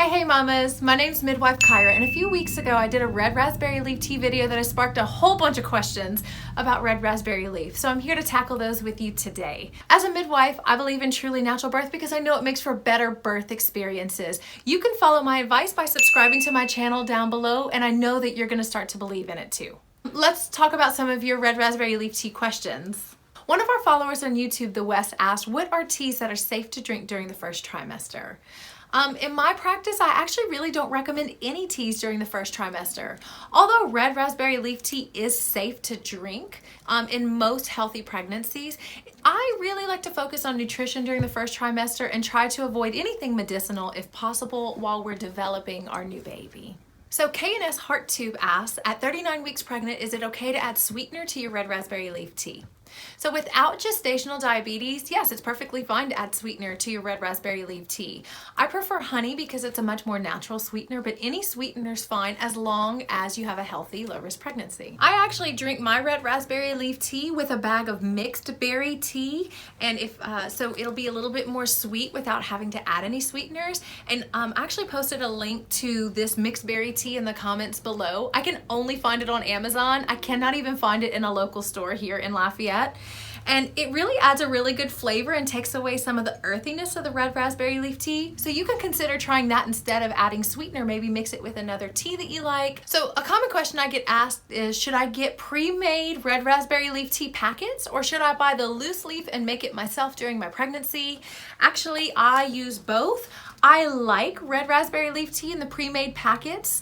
Hey mamas, my name's Midwife Kyra, and a few weeks ago I did a red raspberry leaf tea video that I sparked a whole bunch of questions about red raspberry leaf, so I'm here to tackle those with you today. As a midwife, I believe in truly natural birth because I know it makes for better birth experiences. You can follow my advice by subscribing to my channel down below, and I know that you're going to start to believe in it too. Let's talk about some of your red raspberry leaf tea questions. One of our followers on YouTube, The West, asked, what are teas that are safe to drink during the first trimester? In my practice, I actually really don't recommend any teas during the first trimester. Although red raspberry leaf tea is safe to drink in most healthy pregnancies, I really like to focus on nutrition during the first trimester and try to avoid anything medicinal if possible while we're developing our new baby. So K&S Heart Tube asks, at 39 weeks pregnant, is it okay to add sweetener to your red raspberry leaf tea? So without gestational diabetes, yes, it's perfectly fine to add sweetener to your red raspberry leaf tea. I prefer honey because it's a much more natural sweetener, but any sweetener is fine as long as you have a healthy, low-risk pregnancy. I actually drink my red raspberry leaf tea with a bag of mixed berry tea, and so it'll be a little bit more sweet without having to add any sweeteners. And I actually posted a link to this mixed berry tea in the comments below. I can only find it on Amazon. I cannot even find it in a local store here in Lafayette. And it really adds a really good flavor and takes away some of the earthiness of the red raspberry leaf tea. So you can consider trying that instead of adding sweetener. Maybe mix it with another tea that you like. So a common question I get asked is, should I get pre-made red raspberry leaf tea packets, or should I buy the loose leaf and make it myself during my pregnancy? Actually, I use both. I like red raspberry leaf tea in the pre-made packets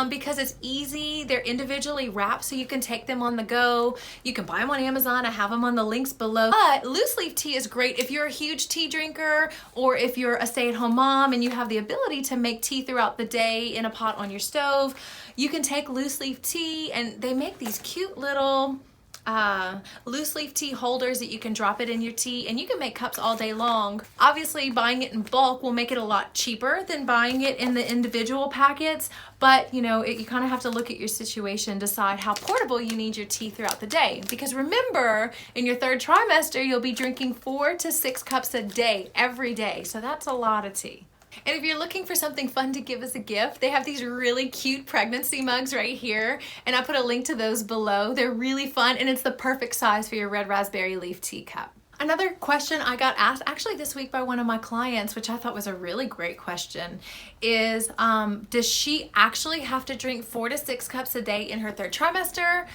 because it's easy. They're individually wrapped, so you can take them on the go. You can buy them on Amazon. I have them on the links below. But loose leaf tea is great if you're a huge tea drinker, or if you're a stay-at-home mom and you have the ability to make tea throughout the day in a pot on your stove. You can take loose leaf tea, and they make these cute little loose leaf tea holders that you can drop it in your tea, and you can make cups all day long. Obviously, buying it in bulk will make it a lot cheaper than buying it in the individual packets, but you know, you kind of have to look at your situation, decide how portable you need your tea throughout the day. Because remember, in your third trimester, you'll be drinking 4 to 6 cups a day, every day. So that's a lot of tea. And if you're looking for something fun to give as a gift, they have these really cute pregnancy mugs right here, and I put a link to those below. They're really fun, and it's the perfect size for your red raspberry leaf tea cup. Another question I got asked actually this week by one of my clients, which I thought was a really great question, is does she actually have to drink 4 to 6 cups a day in her third trimester?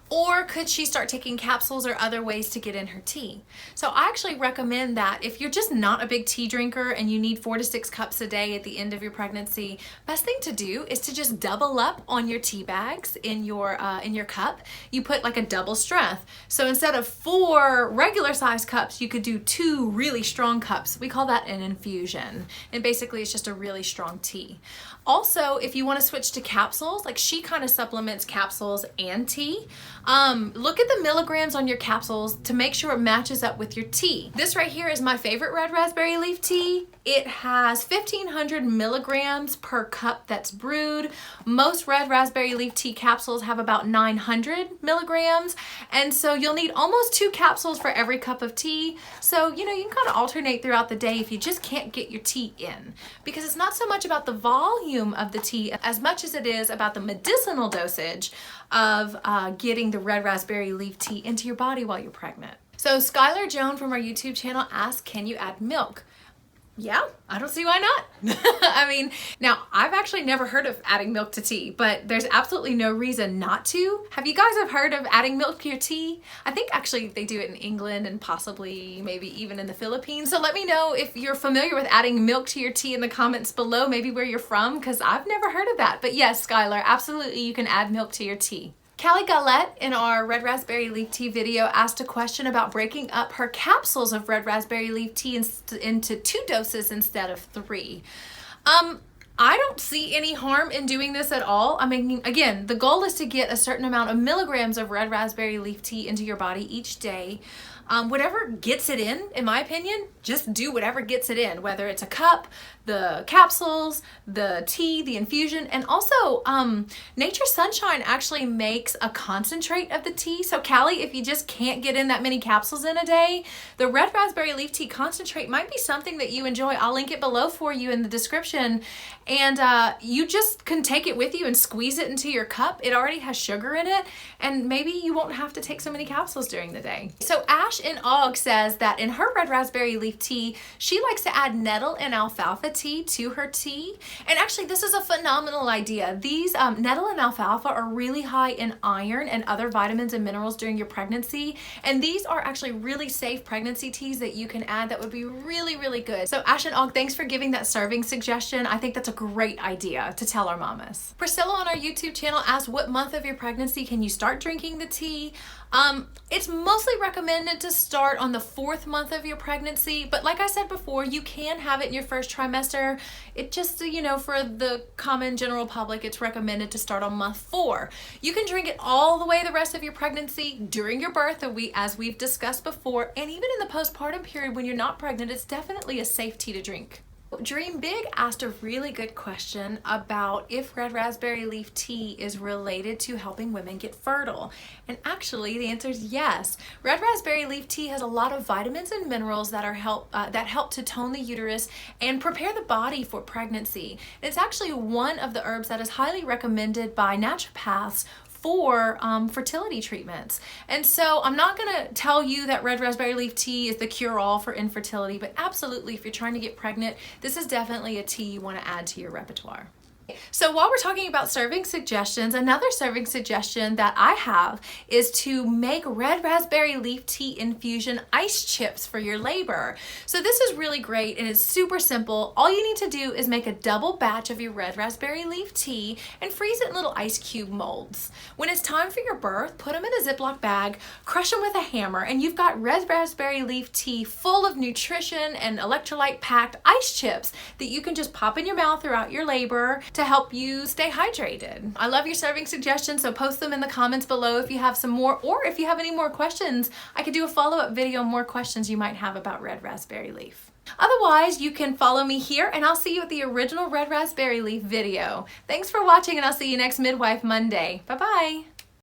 Or could she start taking capsules or other ways to get in her tea? So I actually recommend that if you're just not a big tea drinker and you need 4 to 6 cups a day at the end of your pregnancy, best thing to do is to just double up on your tea bags in your cup. You put like a double strength. So instead of 4 regular size cups, you could do 2 really strong cups. We call that an infusion. And basically it's just a really strong tea. Also, if you want to switch to capsules, like she kind of supplements capsules and tea, look at the milligrams on your capsules to make sure it matches up with your tea. This right here is my favorite red raspberry leaf tea. It has 1,500 milligrams per cup that's brewed. Most red raspberry leaf tea capsules have about 900 milligrams. And so you'll need almost 2 capsules for every cup of tea. So, you know, you can kind of alternate throughout the day if you just can't get your tea in. Because it's not so much about the volume of the tea as much as it is about the medicinal dosage of getting the red raspberry leaf tea into your body while you're pregnant. So Skylar Joan from our YouTube channel asked, can you add milk? Yeah, I don't see why not. I mean, now I've actually never heard of adding milk to tea, but there's absolutely no reason not to. Have you guys heard of adding milk to your tea? I think actually they do it in England and possibly maybe even in the Philippines. So let me know if you're familiar with adding milk to your tea in the comments below, maybe where you're from, because I've never heard of that. But yes, Skylar, absolutely you can add milk to your tea. Callie Galette in our red raspberry leaf tea video asked a question about breaking up her capsules of red raspberry leaf tea into 2 doses instead of 3. I don't see any harm in doing this at all. I mean, again, the goal is to get a certain amount of milligrams of red raspberry leaf tea into your body each day. Whatever gets it in my opinion, just do whatever gets it in, whether it's a cup, the capsules, the tea, the infusion, and also Nature Sunshine actually makes a concentrate of the tea. So Callie, if you just can't get in that many capsules in a day, the red raspberry leaf tea concentrate might be something that you enjoy. I'll link it below for you in the description, and you just can take it with you and squeeze it into your cup. It already has sugar in it, and maybe you won't have to take so many capsules during the day. So Ash in Og says that in her red raspberry leaf tea, she likes to add nettle and alfalfa tea to her tea. And actually, this is a phenomenal idea. These nettle and alfalfa are really high in iron and other vitamins and minerals during your pregnancy. And these are actually really safe pregnancy teas that you can add that would be really, really good. So Ash and Og, thanks for giving that serving suggestion. I think that's a great idea to tell our mamas. Priscilla on our YouTube channel asked, what month of your pregnancy can you start drinking the tea? It's mostly recommended to start on the 4th month of your pregnancy, but like I said before, you can have it in your first trimester. It just, you know, for the common general public, it's recommended to start on month 4. You can drink it all the way the rest of your pregnancy, during your birth, as we've discussed before, and even in the postpartum period when you're not pregnant, it's definitely a safe tea to drink. Dream Big asked a really good question about if red raspberry leaf tea is related to helping women get fertile. And actually, the answer is yes. Red raspberry leaf tea has a lot of vitamins and minerals that help to tone the uterus and prepare the body for pregnancy. It's actually one of the herbs that is highly recommended by naturopaths for fertility treatments. And so I'm not going to tell you that red raspberry leaf tea is the cure-all for infertility, but absolutely, if you're trying to get pregnant, this is definitely a tea you want to add to your repertoire. So while we're talking about serving suggestions, another serving suggestion that I have is to make red raspberry leaf tea infusion ice chips for your labor. So this is really great and it's super simple. All you need to do is make a double batch of your red raspberry leaf tea and freeze it in little ice cube molds. When it's time for your birth, put them in a Ziploc bag, crush them with a hammer, and you've got red raspberry leaf tea full of nutrition and electrolyte packed ice chips that you can just pop in your mouth throughout your labor to help you stay hydrated. I love your serving suggestions, so post them in the comments below if you have some more, or if you have any more questions, I could do a follow-up video on more questions you might have about red raspberry leaf. Otherwise, you can follow me here, and I'll see you at the original red raspberry leaf video. Thanks for watching, and I'll see you next Midwife Monday. Bye-bye.